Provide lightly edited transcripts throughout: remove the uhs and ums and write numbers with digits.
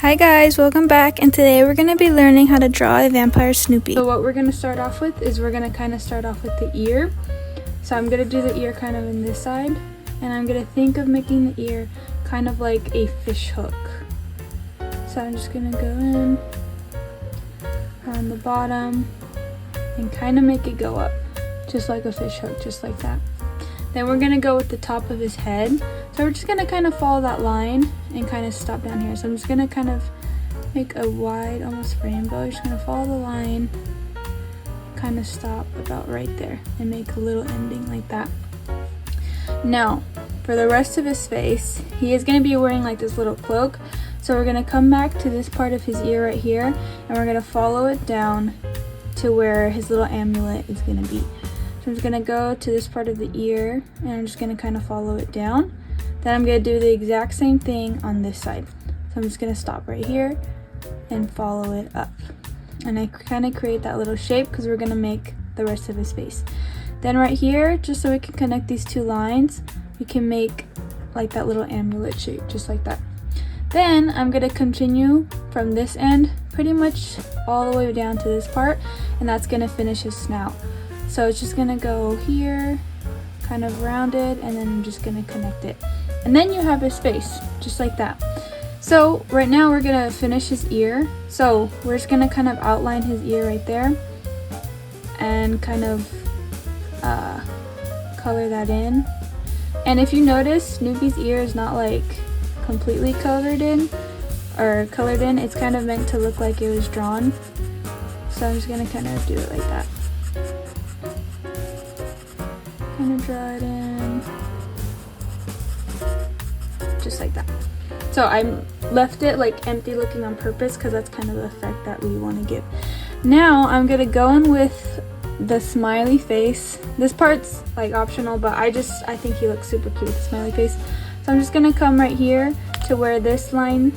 Hi guys, welcome back, and today we're going to be learning how to draw a Vampire Snoopy. So what we're going to start off with is we're going to kind of start off with the ear. So I'm going to do the ear kind of in this side, and I'm going to think of making the ear kind of like a fish hook. So I'm just going to go in on the bottom and kind of make it go up, just like a fish hook, just like that. Then we're going to go with the top of his head. So we're just going to kind of follow that line and kind of stop down here. So I'm just going to kind of make a wide, almost rainbow. You're just going to follow the line, kind of stop about right there and make a little ending like that. Now, for the rest of his face, he is going to be wearing like this little cloak. So we're going to come back to this part of his ear right here, and we're going to follow it down to where his little amulet is going to be. So I'm just going to go to this part of the ear, and I'm just going to kind of follow it down. Then I'm going to do the exact same thing on this side. So I'm just going to stop right here and follow it up. And I kind of create that little shape because we're going to make the rest of his face. Then right here, just so we can connect these two lines, we can make like that little amulet shape, just like that. Then I'm going to continue from this end pretty much all the way down to this part, and that's going to finish his snout. So it's just going to go here, kind of rounded, and then I'm just going to connect it. And then you have his face, just like that. So right now we're going to finish his ear. So we're just going to kind of outline his ear right there and kind of color that in. And if you notice, Snoopy's ear is not like completely colored in, it's kind of meant to look like it was drawn. So I'm just going to kind of do it like that. Kind of draw it in, just like that. So I left it like empty looking on purpose because that's kind of the effect that we want to give. Now I'm gonna go in with the smiley face. This part's like optional, but I think he looks super cute with the smiley face. So I'm just gonna come right here to where this line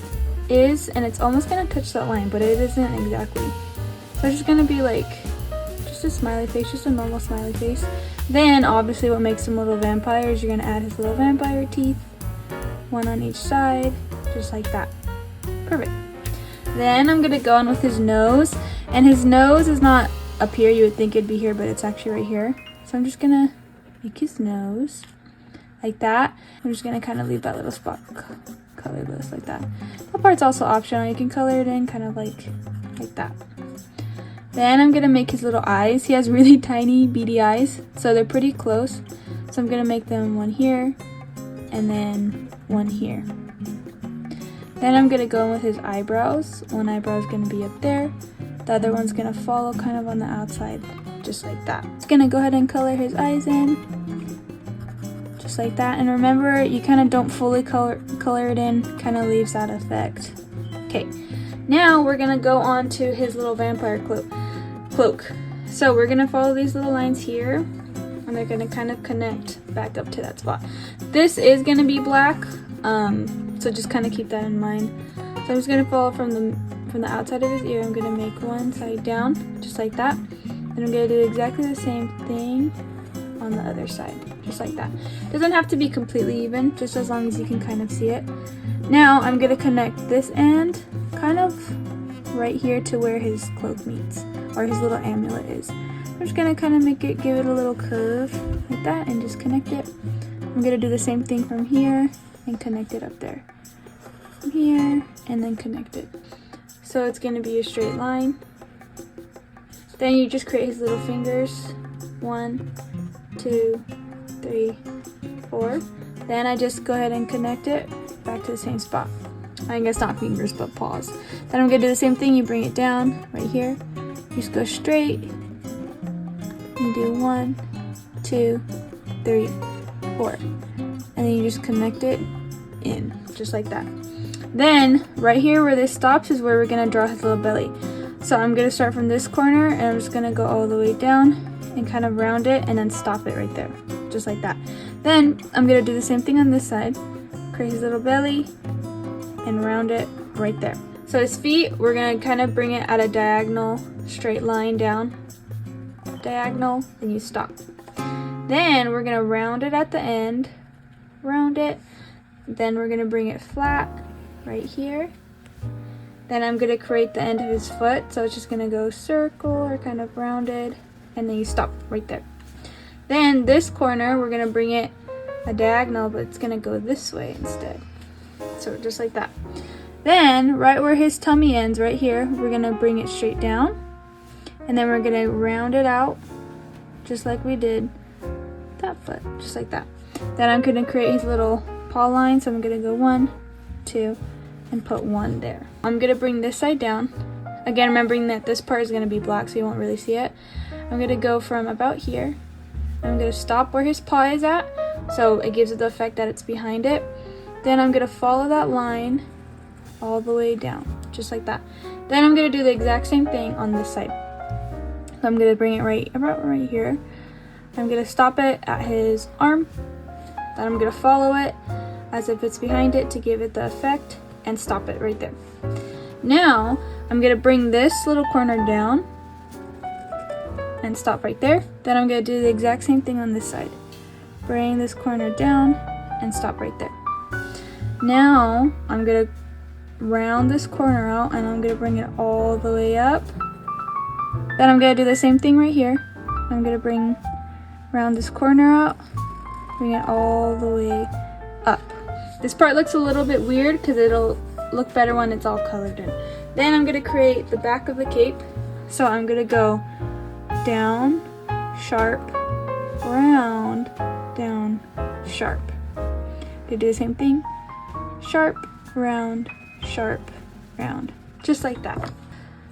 is, and it's almost gonna touch that line, but it isn't exactly. So it's just gonna be like just a smiley face, just a normal smiley face. Then obviously what makes him a little vampire is you're gonna add his little vampire teeth, one on each side, just like that. Perfect. Then I'm gonna go on with his nose, and his nose is not up here. You would think it'd be here, but it's actually right here. So I'm just gonna make his nose like that. I'm just gonna kind of leave that little spot colorless like that. That part's also optional. You can color it in kind of like that. Then I'm gonna make his little eyes. He has really tiny beady eyes, so they're pretty close. So I'm gonna make them one here and then one here. Then I'm gonna go in with his eyebrows. One eyebrow is gonna be up there. The other one's gonna follow kind of on the outside, just like that. Just gonna go ahead and color his eyes in, just like that. And remember, you kind of don't fully color it in, kind of leaves that effect. Okay, now we're gonna go on to his little vampire cloak. So we're gonna follow these little lines here, and they're gonna kind of connect back up to that spot. This is gonna be black, so just kind of keep that in mind. So I'm just gonna follow from the outside of his ear. I'm gonna make one side down, just like that. And I'm gonna do exactly the same thing on the other side, just like that. Doesn't have to be completely even, just as long as you can kind of see it. Now I'm gonna connect this end kind of right here to where his cloak meets, or his little amulet is. I'm just gonna kind of give it a little curve like that and just connect it. I'm gonna do the same thing from here and connect it up there. From here and then connect it. So it's gonna be a straight line. Then you just create his little fingers. 1, 2, 3, 4. Then I just go ahead and connect it back to the same spot. I guess not fingers, but paws. Then I'm gonna do the same thing. You bring it down right here. You just go straight. You do 1, 2, 3, 4. And then you just connect it in, just like that. Then right here where this stops is where we're gonna draw his little belly. So I'm gonna start from this corner, and I'm just gonna go all the way down and kind of round it and then stop it right there, just like that. Then I'm gonna do the same thing on this side. Create his little belly and round it right there. So his feet, we're gonna kind of bring it at a diagonal straight line down. Diagonal, and you stop. Then we're gonna round it at the end, round it, then we're gonna bring it flat right here, Then I'm gonna create the end of his foot, so it's just gonna go circle or kind of rounded, and then you stop right there. Then this corner, we're gonna bring it a diagonal, but it's gonna go this way instead. So just like that. Then right where his tummy ends, right here, we're gonna bring it straight down, and then we're gonna round it out just like we did that foot, just like that. Then I'm gonna create his little paw line, so I'm gonna go 1, 2, and put 1 there. I'm gonna bring this side down. Again, remembering that this part is gonna be black, so you won't really see it. I'm gonna go from about here. I'm gonna stop where his paw is at, so it gives it the effect that it's behind it. Then I'm gonna follow that line all the way down, just like that. Then I'm gonna do the exact same thing on this side. So I'm gonna bring it about right here. I'm gonna stop it at his arm. Then I'm gonna follow it as if it's behind it to give it the effect, and stop it right there. Now I'm gonna bring this little corner down and stop right there. Then I'm gonna do the exact same thing on this side. Bring this corner down and stop right there. Now I'm gonna round this corner out, and I'm gonna bring it all the way up. Then I'm gonna do the same thing right here. I'm gonna round this corner out, bring it all the way up. This part looks a little bit weird because it'll look better when it's all colored in. Then I'm gonna create the back of the cape. So I'm gonna go down, sharp, round, down, sharp. Gonna do the same thing. Sharp, round, just like that.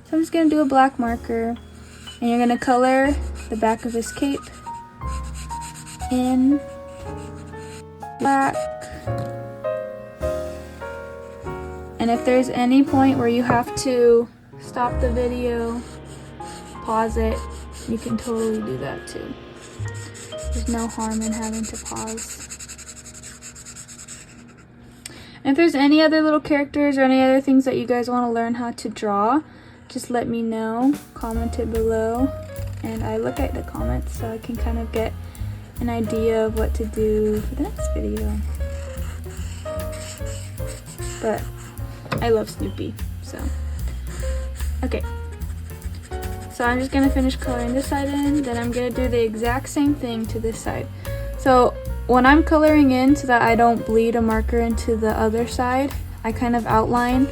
So I'm just gonna do a black marker, and you're gonna color the back of his cape in black. And if there's any point where you have to stop the video, pause it, you can totally do that too. There's no harm in having to pause. And if there's any other little characters or any other things that you guys want to learn how to draw, just let me know, comment it below, and I look at the comments so I can kind of get an idea of what to do for the next video. But I love Snoopy, so. Okay. So I'm just gonna finish coloring this side in, then I'm gonna do the exact same thing to this side. So when I'm coloring in so that I don't bleed a marker into the other side, I kind of outline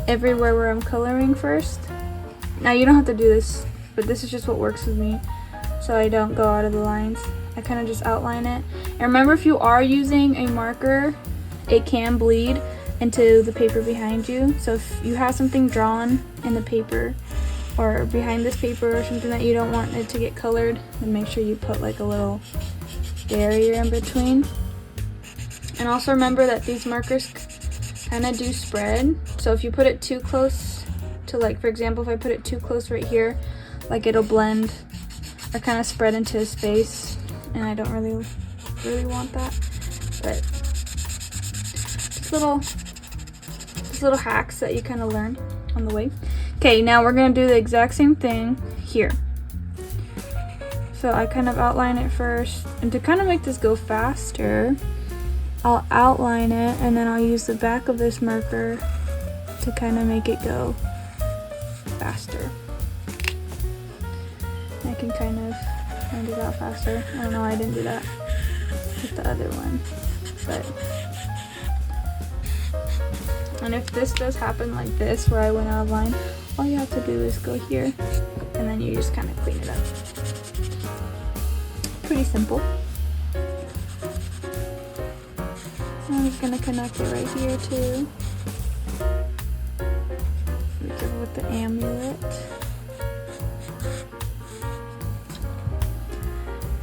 everywhere where I'm coloring first. Now you don't have to do this, but this is just what works with me, so I don't go out of the lines. I kind of just outline it. And remember, if you are using a marker, it can bleed into the paper behind you. So if you have something drawn in the paper or behind this paper or something that you don't want it to get colored, then make sure you put like a little barrier in between. And also remember that these markers kind of do spread. So if you put it too close to, like, for example, if I put it too close right here, like, it'll blend or kind of spread into his face, and I don't really want that. But just little hacks that you kind of learn on the way. Okay, now we're gonna do the exact same thing here. So I kind of outline it first, and to kind of make this go faster, I'll outline it and then I'll use the back of this marker to kind of make it go faster. I can kind of find it out faster. I don't know why I didn't do that with the other one, but. And if this does happen like this, where I went out of line, all you have to do is go here, and then you just kind of clean it up. Pretty simple. I'm just gonna connect it right here too. Be careful with the amulet.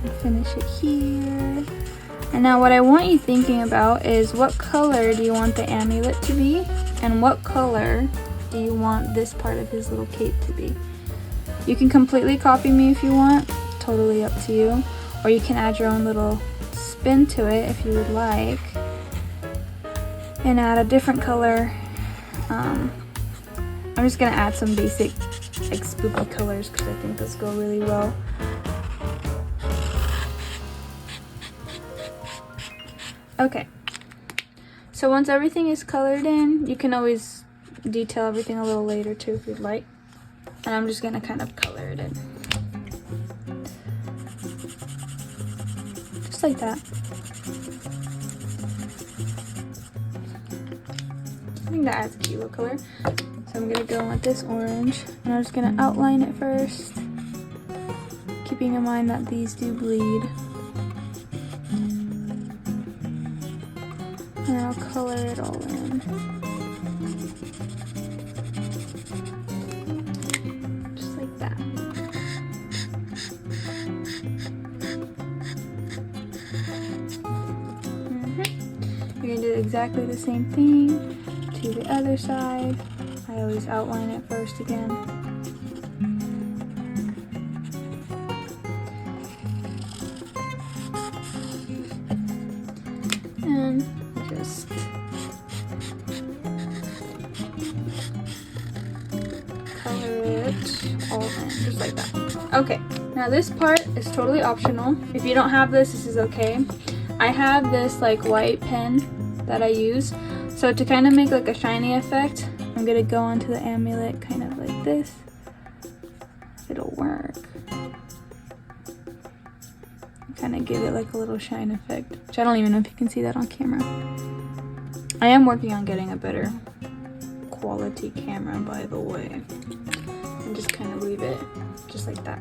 And finish it here. And now what I want you thinking about is, what color do you want the amulet to be? And what color do you want this part of his little cape to be? You can completely copy me if you want, totally up to you. Or you can add your own little spin to it if you would like. And add a different color. I'm just gonna add some basic like spooky colors because I think those go really well. Okay, so once everything is colored in, you can always detail everything a little later too if you'd like. And I'm just gonna kind of color it in. Just like that. I think that adds a cute little color. So I'm gonna go in with this orange, and I'm just gonna outline it first, keeping in mind that these do bleed. And I'll color it all in. Just like that. You're gonna do exactly the same thing to the other side. I always outline it first again. And just color it all in, just like that. Okay, now this part is totally optional. If you don't have this, this is okay. I have this like white pen that I use. So to kind of make like a shiny effect, I'm gonna go onto the amulet kind of like this. It'll work. Kind of give it like a little shine effect, which I don't even know if you can see that on camera. I am working on getting a better quality camera, by the way. And just kind of leave it just like that.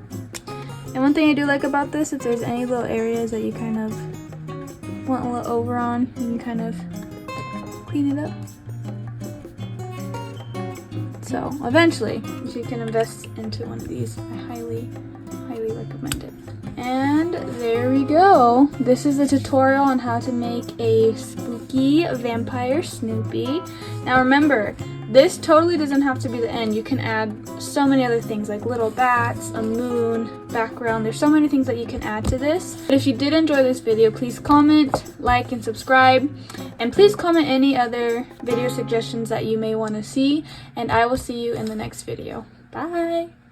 And one thing I do like about this, if there's any little areas that you kind of want a little over on, you can kind of clean it up. So eventually, you can invest into one of these. I highly recommend it. And there we go. This is a tutorial on how to make a spooky Vampire Snoopy. Now remember, this totally doesn't have to be the end. You can add so many other things like little bats, a moon, background. There's so many things that you can add to this. But if you did enjoy this video, please comment, like, and subscribe. And please comment any other video suggestions that you may want to see. And I will see you in the next video. Bye!